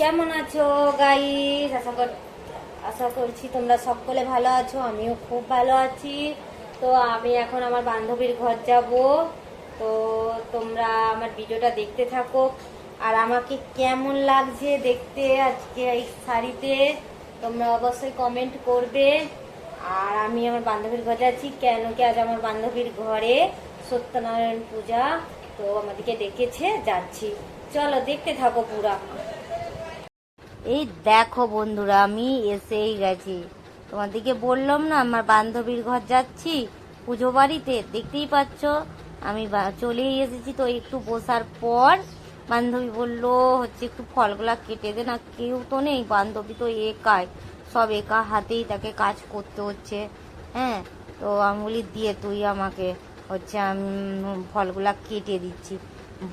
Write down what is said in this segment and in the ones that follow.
কেমন আছো গাইস? আশা করছি তোমরা সকলে ভালো আছো। আমিও খুব ভালো আছি। তো আমি এখন আমার বান্ধবীর ঘর যাব। তো তোমরা আমার ভিডিওটা দেখতে থাকো। আর আমাকে কেমন লাগছে দেখতে আজকে এই শাড়িতে তোমরা অবশ্যই কমেন্ট করবে। আর আমি আমার বান্ধবীর ঘরে যাচ্ছি, কেন কি আজ আমার বান্ধবীর ঘরে সত্যনারায়ণ পূজা। তো আমাদেরকে ডেকেছে, যাচ্ছি। চলো দেখতে থাকো পুরা। এই দেখো বন্ধুরা, আমি এসেই গেছি। তোমাদেরকে বললাম না আমার বান্ধবীর ঘর যাচ্ছি পুজো বাড়িতে, দেখতেই পাচ্ছ আমি চলেই এসেছি। তো একটু বসার পর বান্ধবী বলল হচ্ছে একটু ফলগুলা কেটে দে না। কেউ তো নেই, বান্ধবী তো একাই, সব একা হাতেই তাকে কাজ করতে হচ্ছে। হ্যাঁ, তো আমি বলি দিয়ে তুই আমাকে হচ্ছে আমি ফলগুলা কেটে দিচ্ছি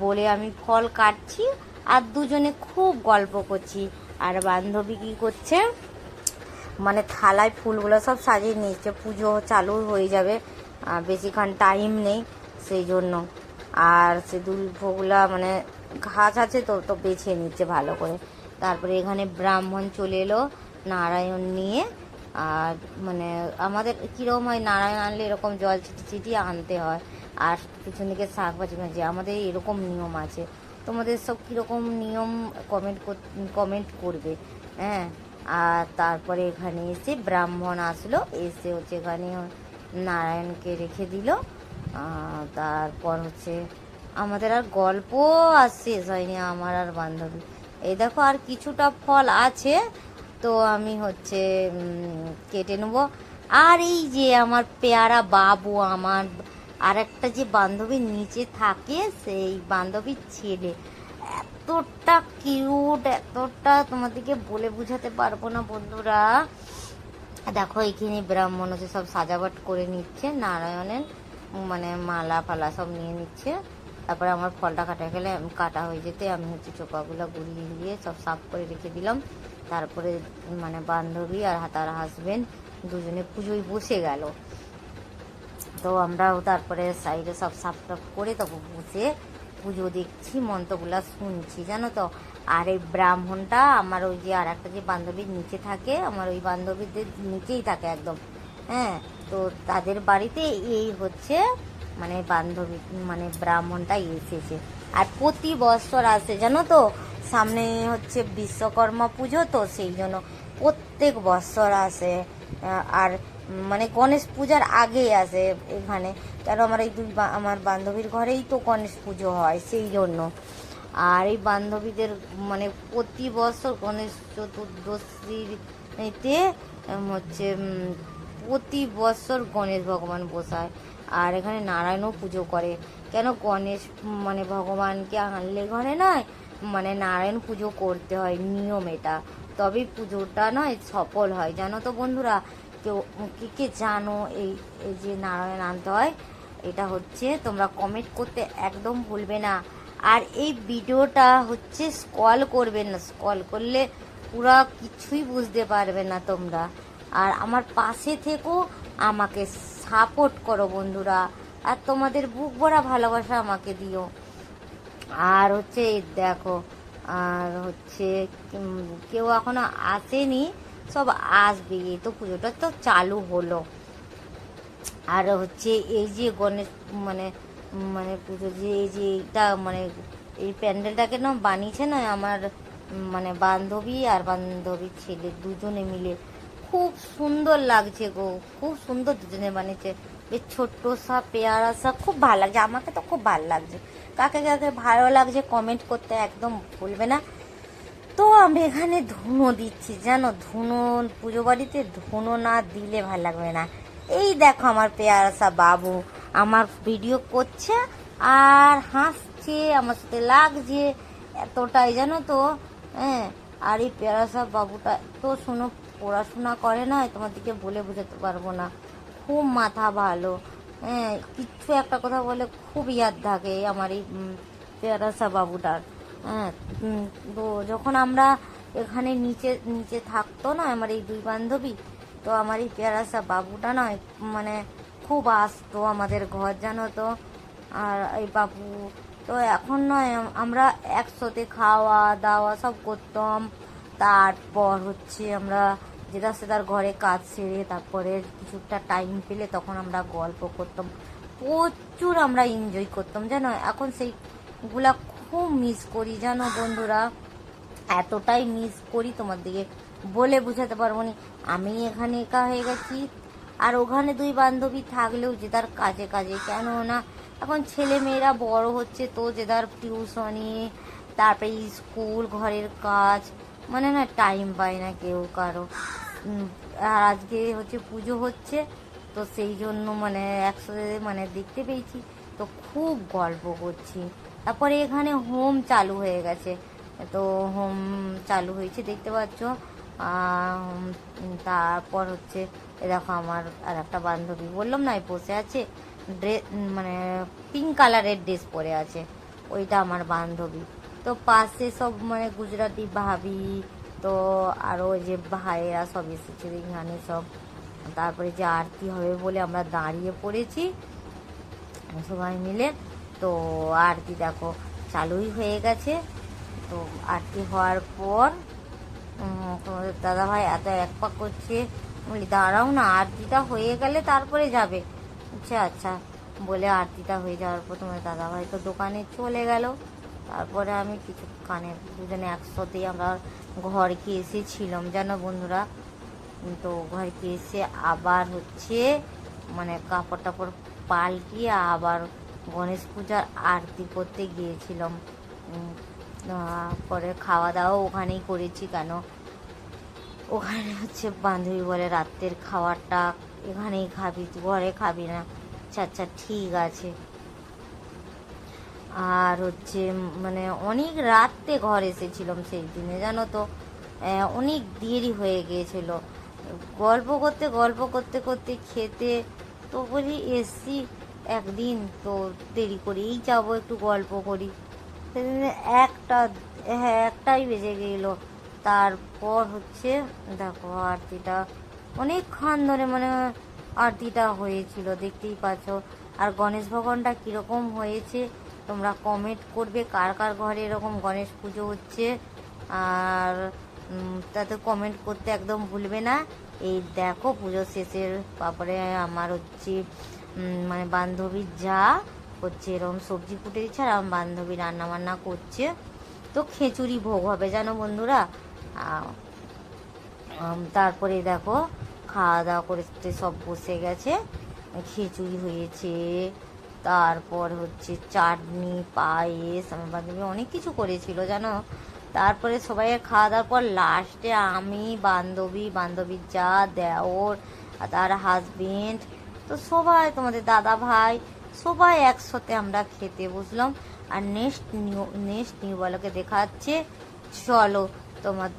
বলে আমি ফল কাটছি আর দুজনে খুব গল্প করছি। আর বান্ধবী কি করছে, মানে থালায় ফুলগুলো সব সাজিয়ে নিয়েছে, পুজো চালু হয়ে যাবে, বেশিক্ষণ টাইম নেই সেই জন্য। আর সে দুলফগুলা মানে ঘাস আছে তো তো বেছে নিচ্ছে ভালো করে। তারপরে এখানে ব্রাহ্মণ চলে এলো নারায়ণ নিয়ে। আর মানে আমাদের কীরকম হয়, নারায়ণ আনলে এরকম জল ছিটিয়ে আনতে হয়, আর পিছন দিকে শাক ভাজি ভাজি, আমাদের এরকম নিয়ম আছে। তোমাদের সব কীরকম নিয়ম কমেন্ট করবে। হ্যাঁ, আর তারপরে এখানে এসে ব্রাহ্মণ আসলো, এসে হচ্ছে এখানে নারায়ণকে রেখে দিল। তারপর হচ্ছে আমাদের আর গল্প আর শেষ হয়নি আমার আর বান্ধবী। এই দেখো আর কিছুটা ফল আছে, তো আমি হচ্ছে কেটে নেবো। আর এই যে আমার পেয়ারা বাবু, আমার আর একটা যে বান্ধবীর নিচে থাকে সেই বান্ধবীর ছেলে, এতটা কিউট, এতটা তোমাদেরকে বলে বুঝাতে পারবো না বন্ধুরা। দেখো এখানে ব্রাহ্মণ হচ্ছে সব সাজাবাট করে নিচ্ছে, নারায়ণের মানে মালা ফালা সব নিয়ে নিচ্ছে। তারপরে আমার ফলটা কাটা হয়ে যেতে আমি হচ্ছে চোপাগুলো গুলিয়ে দিয়ে সব সাফ করে রেখে দিলাম। তারপরে মানে বান্ধবী আর তার হাজবেন্ড দুজনে পুজোয় বসে গেল। তো আমরাও তারপরে সাইডে সব সাফ টাফ করে তারপর বসে পুজো দেখছি, মন্ত্রগুলা শুনছি, জানো তো। আর এই ব্রাহ্মণটা আমার ওই যে আর একটা যে বান্ধবীর নিচে থাকে, আমার ওই বান্ধবীদের নিচেই থাকে একদম। হ্যাঁ, তো তাদের বাড়িতে এই হচ্ছে মানে বান্ধবী মানে ব্রাহ্মণটা এসেছে। আর প্রতি বছর আসে, জানো তো, সামনে হচ্ছে বিশ্বকর্মা পুজো, তো সেই জন্য প্রত্যেক বছর আসে। আর মানে গণেশ পূজার আগেই আসে এখানে, কেন আমার এই আমার বান্ধবীর ঘরেই তো গণেশ পুজো হয় সেই জন্য। আর এই বান্ধবীদের মানে প্রতি বছর গণেশ চতুর্দশীতে হচ্ছে প্রতি বছর গণেশ ভগবান বসায়। আর এখানে নারায়ণও পুজো করে। কেন গণেশ মানে ভগবানকে আনলে ঘরে নয়, মানে নারায়ণ পুজো করতে হয়, নিয়ম এটা, তবেই পুজোটা নয় সফল হয়, জানো তো বন্ধুরা। কেউ কে কে জানো এই এই যে নারায়ণ আনতে হয়, এটা হচ্ছে তোমরা কমেন্ট করতে একদম ভুলবে না। আর এই ভিডিওটা হচ্ছে স্ক্রল করবে না, স্ক্রল করলে পুরা কিছুই বুঝতে পারবে না তোমরা। আর আমার পাশে থেকেও আমাকে সাপোর্ট করো বন্ধুরা, আর তোমাদের বুক ভরা ভালোবাসা আমাকে দিও। আর হচ্ছে দেখো, আর হচ্ছে কেউ এখনো আসেনি, সব আসবে, এই তো পুজোটা তো চালু হলো। আর হচ্ছে এই যে গণেশ মানে মানে পুজো যে এই যে এইটা মানে এই প্যান্ডেলটাকে না বানিয়েছে না আমার মানে বান্ধবী আর বান্ধবীর ছেলে দুজনে মিলে, খুব সুন্দর লাগছে গো, খুব সুন্দর দুজনে বানিয়েছে। বেশ ছোট্ট সা পেয়ারা সা, খুব ভালো লাগছে, আমাকে তো খুব ভালো লাগছে। কাকে কাকে ভালো লাগছে কমেন্ট করতে একদম ভুলবে না। তো আমি এখানে ধুনো দিচ্ছি, জানো, ধুনো পুজো বাড়িতে ধুনো না দিলে ভালো লাগবে না। এই দেখো আমার পেয়ারা বাবু আমার ভিডিও করছে আর হাসছে, আমার সাথে লাগছে এতটাই, জানো তো। হ্যাঁ, আর এই পেয়ারা বাবুটা তো শোনো পড়াশোনা করে না, তোমাদেরকে বলে বোঝাতে পারবো না, খুব মাথা ভালো। হ্যাঁ, কিচ্ছু একটা কথা বলে খুব ইয়াদ থাকে আমার এই পেয়ারা বাবুটার। হ্যাঁ, তো যখন আমরা এখানে নিচে নিচে থাকতো না আমার এই দুই বান্ধবী, তো আমার এই পেয়ারা বাবুটা নয় মানে খুব আসতো আমাদের ঘর, জানো তো। আর এই বাবু তো এখন নয়, আমরা একসাথে খাওয়া দাওয়া সব করতাম। তারপর হচ্ছে আমরা যেটা সেটার ঘরে কাজ সেরে তারপরে কিছুটা টাইম পেলে তখন আমরা গল্প করতাম, প্রচুর আমরা এনজয় করতাম জানো। এখন সেইগুলা খুব মিস করি জানো বন্ধুরা, এতটাই মিস করি তোমার দিকে বলে বুঝাতে পারবো না। আমি এখানে একা হয়ে গেছি, আর ওখানে দুই বান্ধবী থাকলেও যে তার কাজে কাজে, কেন না এখন ছেলে মেয়েরা বড় হচ্ছে তো যে তার টিউশনি, তারপরে স্কুল, ঘরের কাজ, মানে না টাইম পায় না কেউ কারো। আর আজকে হচ্ছে পুজো হচ্ছে, তো সেই জন্য মানে একসাথে মানে দেখতে পেয়েছি, তো খুব গল্প করছি। তারপরে এখানে হোম চালু হয়ে গেছে, তো হোম চালু হয়েছে দেখতে পাচ্ছ। তারপর হচ্ছে দেখো আমার আর একটা বান্ধবী, বললাম না বসে আছে, ড্রেস মানে পিঙ্ক কালারের ড্রেস পরে আছে, ওইটা আমার বান্ধবী। তো পাশে সব মানে গুজরাটি ভাবি, তো আরও ওই যে ভাইয়েরা সব এসেছে এখানে সব। তারপরে যে আরতি হবে বলে আমরা দাঁড়িয়ে পড়েছি সবাই মিলে। তো আরতি দেখো চালুই হয়ে গেছে। তো আরতি হওয়ার পর তোমাদের দাদাভাই এত এক পাক করছে, বলি দাঁড়াও না, আরতিটা হয়ে গেলে তারপরে যাবে। আচ্ছা আচ্ছা বলে আরতিটা হয়ে যাওয়ার পর তোমার দাদাভাই তো দোকানে চলে গেল। তারপরে আমি কিছুক্ষণে দুজনে একসাথেই আমরা ঘরকে এসেছিলাম জানো বন্ধুরা। তো ঘরকে এসে আবার হচ্ছে মানে কাপড় টাপড় পাল্টিয়ে আবার গণেশ পূজার আরতি করতে গিয়েছিলাম। পরে খাওয়া দাওয়া ওখানেই করেছি, কেন ওখানে হচ্ছে বান্ধবী বলে রাত্রের খাবারটা এখানেই খাবি, ঘরে খাবি না। আচ্ছা আচ্ছা ঠিক আছে। আর হচ্ছে মানে অনেক রাত্রে ঘর এসেছিলাম সেই দিনে জানো তো, অনেক দেরি হয়ে গিয়েছিল। গল্প করতে গল্প করতে করতে খেতে, তো বলি এসছি একদিন তো দেরি করেই যাবো, একটু গল্প করি। সেদিন একটাই বেজে গেল। তারপর হচ্ছে দেখো আরতিটা অনেকক্ষণ ধরে মানে আরতিটা হয়েছিল দেখতেই পাচ্ছ। আর গণেশ ভগবানটা কীরকম হয়েছে তোমরা কমেন্ট করবে, কার কার ঘরে এরকম গণেশ পুজো হচ্ছে। আর তাতে কমেন্ট করতে একদম ভুলবে না। এই দেখো পুজো শেষের তারপরে আমার হচ্ছে মানে বান্ধবীর যা হচ্ছে এরকম সবজি কুটে দিচ্ছে, আর আমার বান্ধবী রান্না বান্না করছে। তো খিচুড়ি ভোগ হবে জানো বন্ধুরা। তারপরে দেখো খাওয়া দাওয়া করতে সব বসে গেছে, খিচুড়ি হয়েছে, তারপর হচ্ছে চাটনি, পায়েস, আমার বান্ধবী অনেক কিছু করেছিল জানো। তারপরে সবাই খাওয়া দাওয়ার পর লাস্টে আমি, বান্ধবীর যা, দেওর, তার হাজবেন্ড, তো সবাই তোমাদের দাদা ভাই সবাই একসাথে আমরা খেতে বসলাম। আর নেক্সট নিউ বলকে দেখাচ্ছে, চলো তোমার